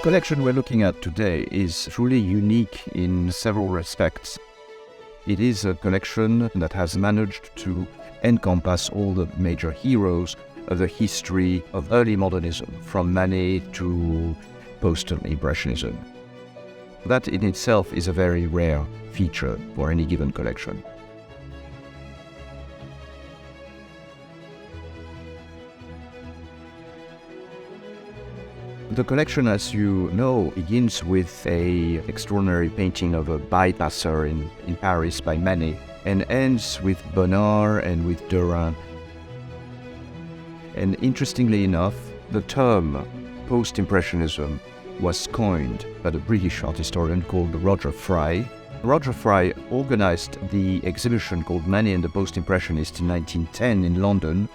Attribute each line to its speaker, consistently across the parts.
Speaker 1: collection we're looking at today is truly unique in several respects. It is a collection that has managed to encompass all the major heroes of the history of early modernism, from Manet to post-impressionism. That in itself is a very rare feature for any given collection. The collection, as you know, begins with an extraordinary painting of a bypasser in Paris by Manet and ends with Bonnard and with Derain. And interestingly enough, the term post-impressionism was coined by a British art historian called Roger Fry. Roger Fry organized the exhibition called Manet and the Post-Impressionists in 1910 in London.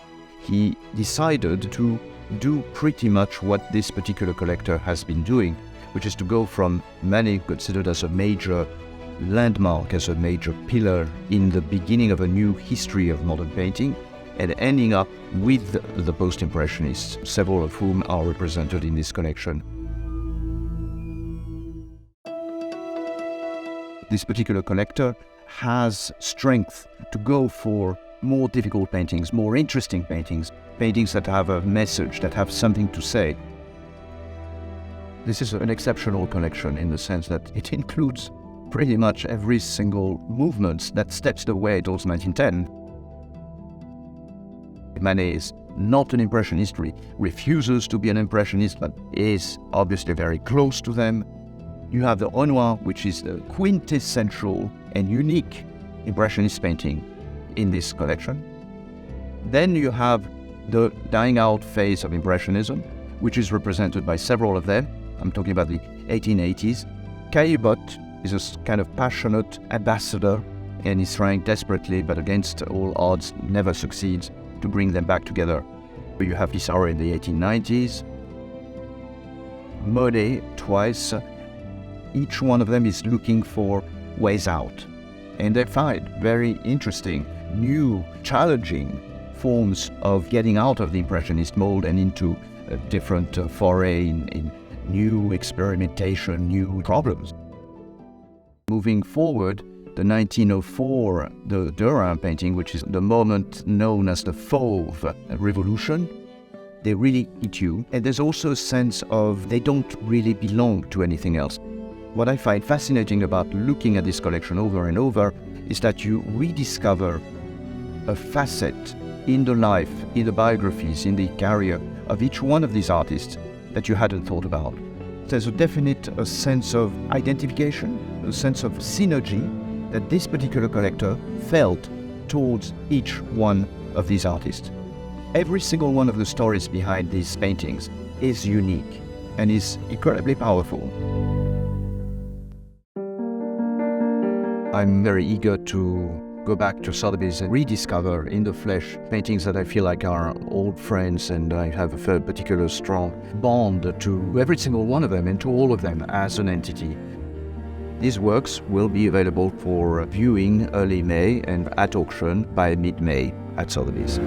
Speaker 1: He decided to do pretty much what this particular collector has been doing, which is to go from Manet, considered as a major landmark, as a major pillar in the beginning of a new history of modern painting, and ending up with the post-impressionists, several of whom are represented in this collection. This particular collector has strength to go for more difficult paintings, more interesting paintings, paintings that have a message, that have something to say. This is an exceptional collection in the sense that it includes pretty much every single movement that steps the way towards 1910. Manet is not an impressionist, refuses to be an impressionist, but is obviously very close to them. You have the Renoir, which is the quintessential and unique impressionist painting in this collection. Then you have the dying out phase of Impressionism, which is represented by several of them. I'm talking about the 1880s. Caillebotte is a kind of passionate ambassador, and he's trying desperately, but against all odds, never succeeds to bring them back together. You have Pissarro in the 1890s, Monet twice. Each one of them is looking for ways out, and they find very interesting, new, challenging forms of getting out of the Impressionist mold and into a different foray in new experimentation, new problems. Moving forward, the 1904, the Derain painting, which is the moment known as the Fauve Revolution, they really hit you. And there's also a sense of they don't really belong to anything else. What I find fascinating about looking at this collection over and over is that you rediscover a facet in the life, in the biographies, in the career of each one of these artists that you hadn't thought about. There's a definite sense of identification, a sense of synergy that this particular collector felt towards each one of these artists. Every single one of the stories behind these paintings is unique and is incredibly powerful. I'm very eager to go back to Sotheby's and rediscover in the flesh paintings that I feel like are old friends, and I have a particular strong bond to every single one of them and to all of them as an entity. These works will be available for viewing early May and at auction by mid-May at Sotheby's.